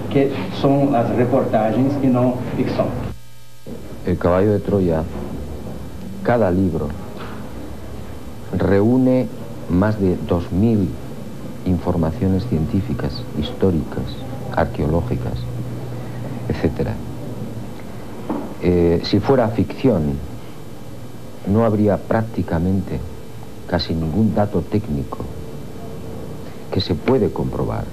que son las reportajes y no ficción. El caballo de Troya, cada libro, reúne más de 2000 informaciones científicas, históricas, arqueológicas, etc. Si fuera ficción, no habría prácticamente casi ningún dato técnico que se puede comprobar.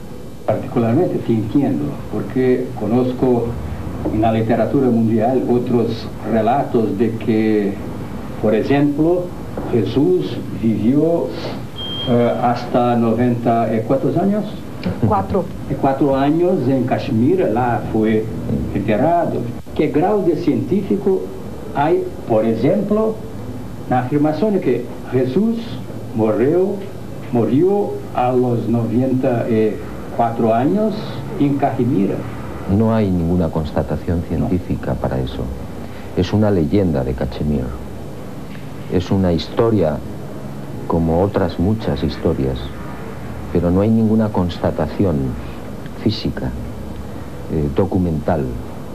Particularmente te entiendo, porque conozco en la literatura mundial otros relatos de que, por ejemplo, Jesús vivió hasta 90, ¿cuántos años? 4. 4 años en Kashmir, lá fue enterrado. ¿Qué grado de científico hay, por ejemplo, la afirmación de que Jesús murió a los 94 años en Kashmir? No hay ninguna constatación científica para eso. Es una leyenda de Cachemir. Es una historia como otras muchas historias, pero no hay ninguna constatación física, documental,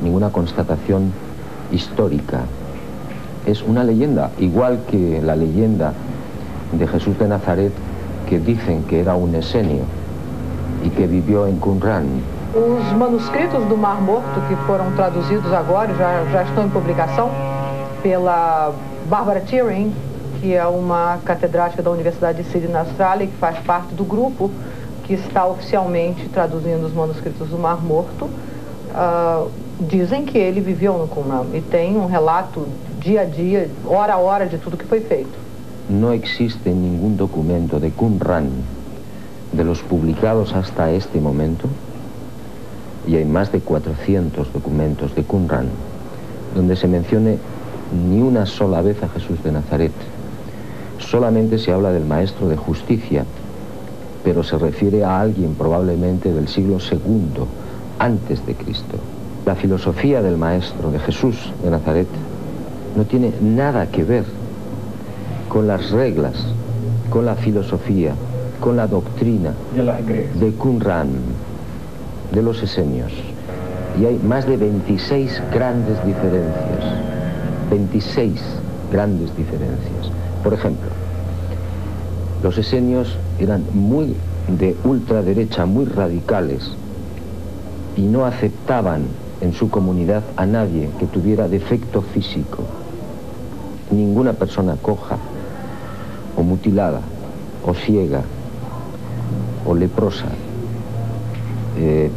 ninguna constatación histórica. Es una leyenda, igual que la leyenda de Jesús de Nazaret, que dicen que era un esenio y que vivió en Qumran. Os manuscritos do Mar Morto, que foram traduzidos agora, já estão em publicação pela Barbara Turing, que é uma catedrática da Universidade de Sydney, na Austrália, que faz parte do grupo que está oficialmente traduzindo os manuscritos do Mar Morto. Dizem que ele viveu no Qumran e tem um relato dia a dia, hora a hora, de tudo que foi feito. No existe ningún documento de Qumran, de los publicados hasta este momento, y hay más de 400 documentos de Qumran, donde se mencione ni una sola vez a Jesús de Nazaret. Solamente se habla del maestro de justicia, pero se refiere a alguien probablemente del siglo II antes de Cristo. La filosofía del maestro de Jesús de Nazaret no tiene nada que ver con las reglas, con la filosofía, con la doctrina de Qumran, de los esenios. Y hay más de 26 grandes diferencias. 26 grandes diferencias. Por ejemplo, los esenios eran muy de ultraderecha, muy radicales, y no aceptaban en su comunidad a nadie que tuviera defecto físico. Ninguna persona coja, o mutilada, o ciega, o leprosa,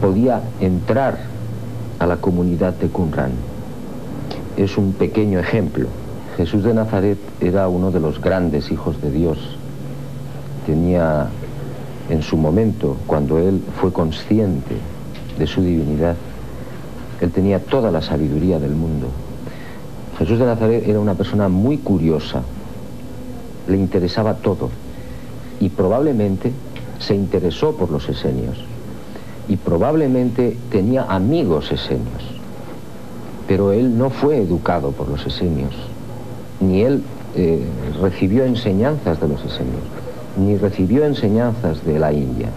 podía entrar a la comunidad de Qumran. Es un pequeño ejemplo. Jesús de Nazaret era uno de los grandes hijos de Dios. Tenía, en su momento, cuando él fue consciente de su divinidad, él tenía toda la sabiduría del mundo. Jesús de Nazaret era una persona muy curiosa, le interesaba todo, y probablemente se interesó por los esenios, y probablemente tenía amigos esenios, pero él no fue educado por los esenios, ni él recibió enseñanzas de los esenios, ni recibió enseñanzas de la India,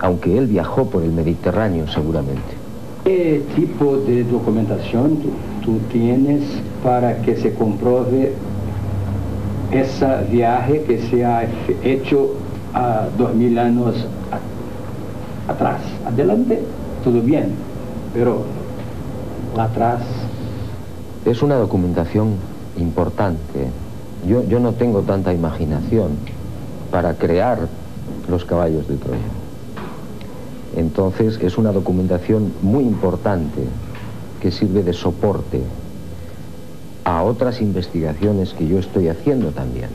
aunque él viajó por el Mediterráneo seguramente. ¿Qué tipo de documentación tú tienes para que se compruebe ese viaje que se ha hecho a 2000 años atrás? Adelante, todo bien, pero atrás... Es una documentación importante. Yo no tengo tanta imaginación para crear los caballos de Troya. Entonces es una documentación muy importante que sirve de soporte a otras investigaciones que yo estoy haciendo también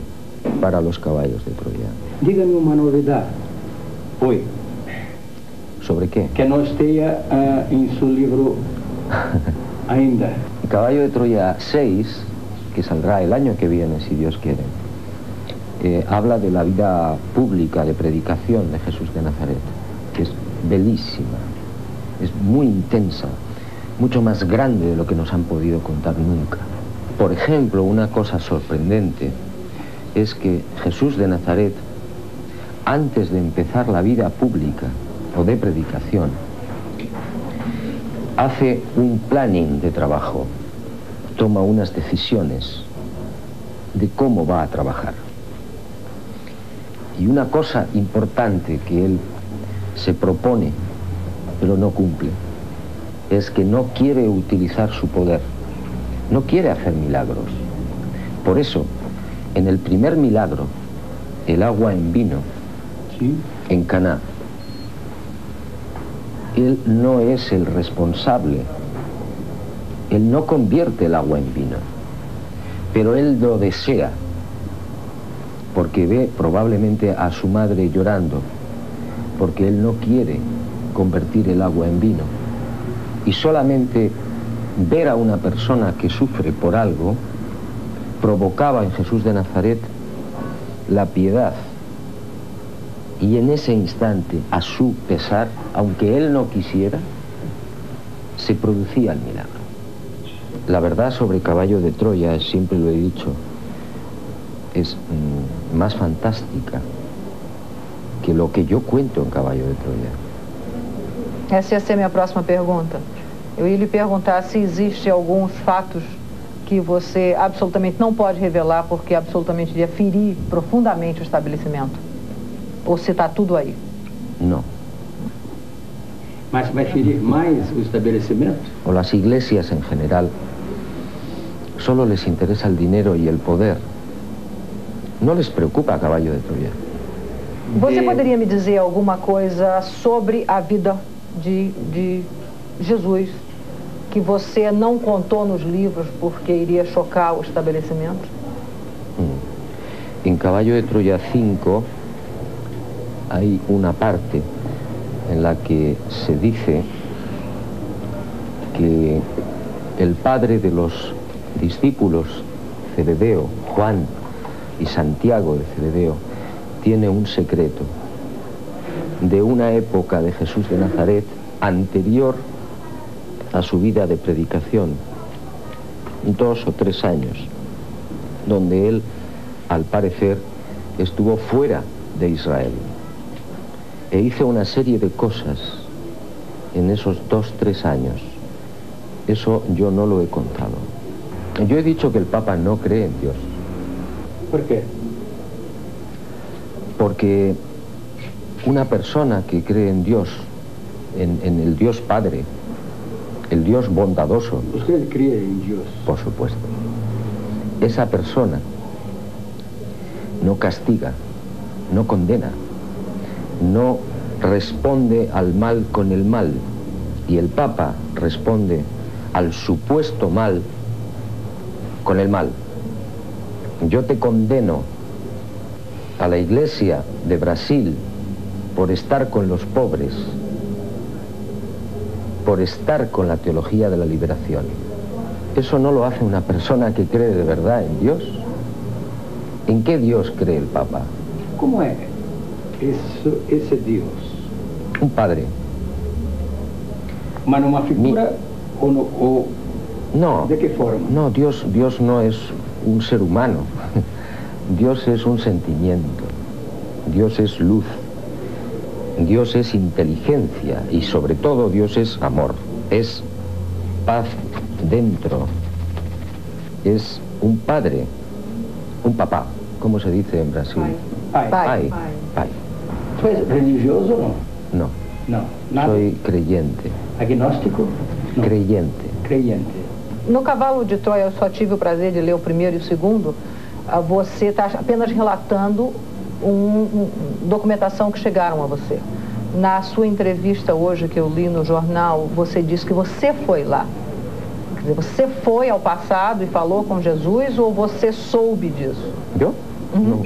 para los caballos de Troya. Dígame una novedad hoy. ¿Sobre qué? Que no esté en su libro ainda. El caballo de Troya 6, que saldrá el año que viene, si Dios quiere, habla de la vida pública de predicación de Jesús de Nazaret, que es bellísima, es muy intensa, mucho más grande de lo que nos han podido contar nunca. Por ejemplo, una cosa sorprendente es que Jesús de Nazaret, antes de empezar la vida pública o de predicación, hace un planning de trabajo, toma unas decisiones de cómo va a trabajar. Y una cosa importante que él se propone, pero no cumple, es que no quiere utilizar su poder, no quiere hacer milagros. Por eso, en el primer milagro, el agua en vino, ¿sí?, en Caná, él no es el responsable, él no convierte el agua en vino, pero él lo desea, porque ve probablemente a su madre llorando, porque él no quiere convertir el agua en vino. Y solamente ver a una persona que sufre por algo provocaba en Jesús de Nazaret la piedad. Y en ese instante, a su pesar, aunque él no quisiera, se producía el milagro. La verdad sobre Caballo de Troya, siempre lo he dicho, es más fantástica que lo que yo cuento en Caballo de Troya. Essa ia ser a minha próxima pergunta. Eu ia lhe perguntar se existe alguns fatos que você absolutamente não pode revelar porque absolutamente iria ferir profundamente o estabelecimento. Ou se está tudo aí? No. Mas vai ferir mais o estabelecimento? O las iglesias en general, solo les interesa el dinero y el poder. No les preocupa Caballo de Troya. Você poderia me dizer alguma coisa sobre a vida de Jesus que você não contou nos livros porque iria chocar o estabelecimento? En Caballo de Troya 5 hay una parte en la que se dice que el padre de los discípulos, Zebedeo, Juan y Santiago de Zebedeo, tiene un secreto de una época de Jesús de Nazaret anterior a su vida de predicación, 2 o 3 años, donde él, al parecer, estuvo fuera de Israel e hizo una serie de cosas en esos 2 o 3 años. Eso yo no lo he contado. Yo he dicho que el Papa no cree en Dios. ¿Por qué? Porque una persona que cree en Dios, en el Dios Padre, el Dios bondadoso... ¿Usted cree en Dios? Por supuesto. Esa persona no castiga, no condena, no responde al mal con el mal, y el Papa responde al supuesto mal con el mal. Yo te condeno a la Iglesia de Brasil por estar con los pobres, por estar con la teología de la liberación. Eso no lo hace una persona que cree de verdad en Dios. ¿En qué Dios cree el Papa? ¿Cómo es ese Dios? Un padre. ¿Mas una figura o no? ¿De qué forma? No, Dios no es un ser humano. Dios es un sentimiento. Dios es luz. Dios es inteligencia y sobre todo Dios es amor, es paz dentro, es un padre, un papá, ¿cómo se dice en Brasil? Pai. Pai. ¿Tú eres religioso o no? No. No, nada. Soy creyente. ¿Agnóstico? No. Creyente. Creyente. No Cavalo de Troia, eu só tive o prazer de ler o primeiro e o segundo. Você está apenas relatando documentação que chegaram a você. Na sua entrevista hoje que eu li no jornal, você disse que você foi lá. Quer dizer, você foi ao passado e falou com Jesus ou você soube disso? ¿Yo? No.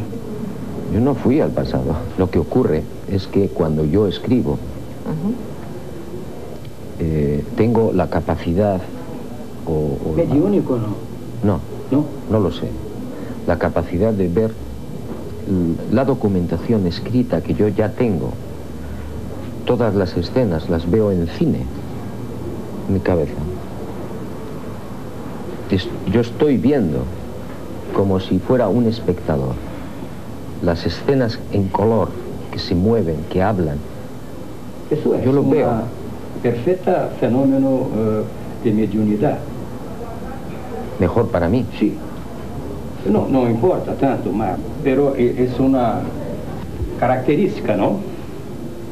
Yo no fui al pasado. Lo que ocurre es que cuando yo escribo, tengo la capacidad ¿Mediúnico o no? No. ¿No? No lo sé. La capacidad de ver la documentación escrita que yo ya tengo. Todas las escenas las veo en cine, en mi cabeza. Yo estoy viendo como si fuera un espectador las escenas en color que se mueven, que hablan. Eso es Yo lo veo. perfecto fenómeno de mediunidad. Mejor para mí. Sí. No importa tanto, pero es una característica, ¿no?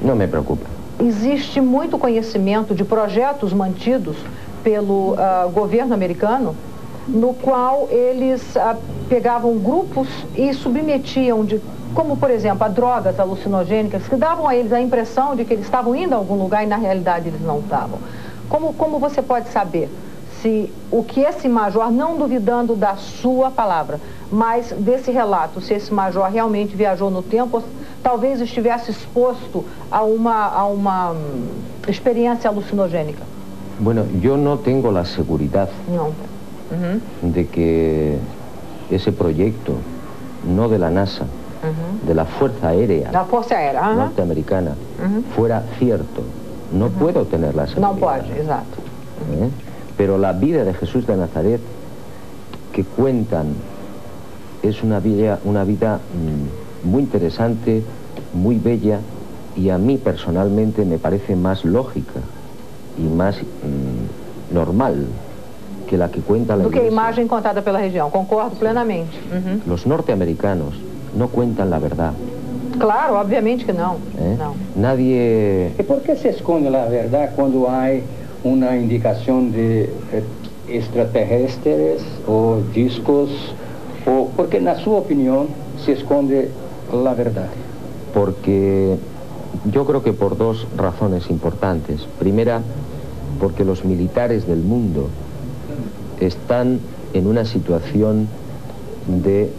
Não me preocupa. Existe muito conhecimento de projetos mantidos pelo governo americano, no qual eles pegavam grupos e submetiam, como por exemplo, a drogas alucinogênicas, que davam a eles a impressão de que eles estavam indo a algum lugar e na realidade eles não estavam. Como você pode saber se o que esse major, não duvidando da sua palavra, mas desse relato, se esse major realmente viajou no tempo, talvez estivesse exposto a uma experiência alucinogênica? Bueno, yo no tengo la seguridad de que ese proyecto, no de la NASA, de la Fuerza Aérea, norteamericana, fuera cierto. No puedo tener la seguridad. No puede, exacto. Pero la vida de Jesús de Nazaret que cuentan es una vida muy interesante, muy bella, y a mí personalmente me parece más lógica y más normal que la que cuenta la Iglesia. Do que a imagem contada pela região, concordo plenamente. Los norteamericanos no cuentan la verdad. Claro, obviamente que não. Não. Nadie... ¿Y por qué se esconde la verdad cuando hay una indicación de extraterrestres o discos? O porque, en su opinión, se esconde la verdad? Porque yo creo que por dos razones importantes. Primera, porque los militares del mundo están en una situación de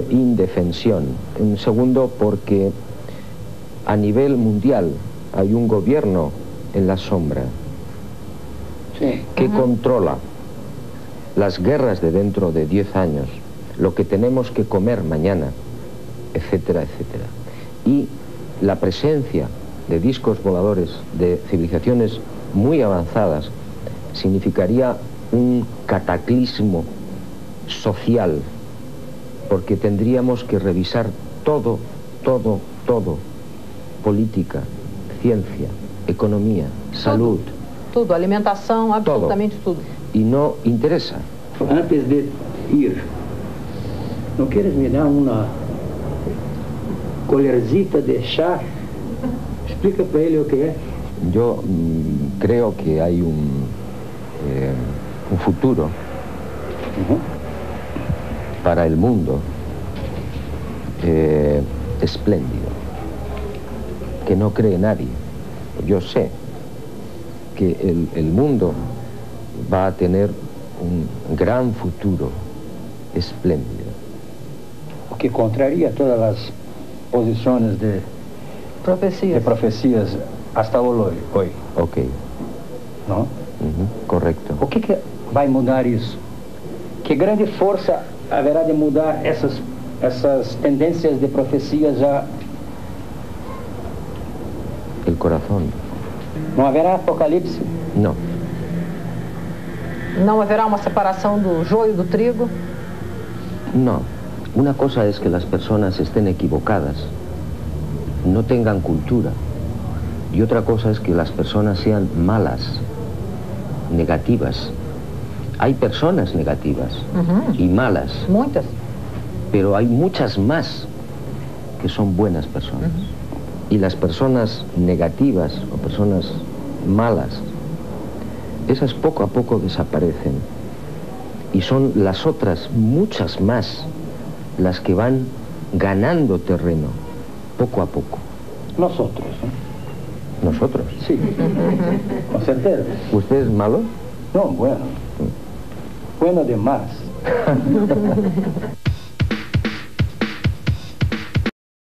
indefensión. En segundo, porque a nivel mundial hay un gobierno en la sombra que controla las guerras de dentro de 10 años, lo que tenemos que comer mañana, etcétera, etcétera. Y la presencia de discos voladores de civilizaciones muy avanzadas significaría un cataclismo social, porque tendríamos que revisar todo, política, ciencia, economía, salud. Tudo, alimentação, absolutamente tudo. Y no interesa. Antes de ir, ¿no quieres me dar una colhercita de chá? Explica para ele o que es. Yo creo que hay un futuro para el mundo espléndido, que no cree nadie. Yo sé que el mundo va a tener un gran futuro espléndido. Que contraría todas las posiciones de profecías hasta hoy. Ok. ¿No? Correcto. O que vai mudar isso? Que grande força haverá de mudar essas tendências de profecia já? El corazón. Não haverá apocalipse? No. Não haverá uma separação do joio do trigo? No. Una cosa es que las personas estén equivocadas, no tengan cultura, y otra cosa es que las personas sean malas, negativas. Hay personas negativas y malas. Muitas. Pero hay muchas más que son buenas personas. Y las personas negativas o personas malas, esas poco a poco desaparecen. Y son las otras, muchas más, las que van ganando terreno, poco a poco. Nosotros, ¿no? ¿Nosotros? Sí, con certeza. ¿Usted es malo? No, bueno. Bueno de más.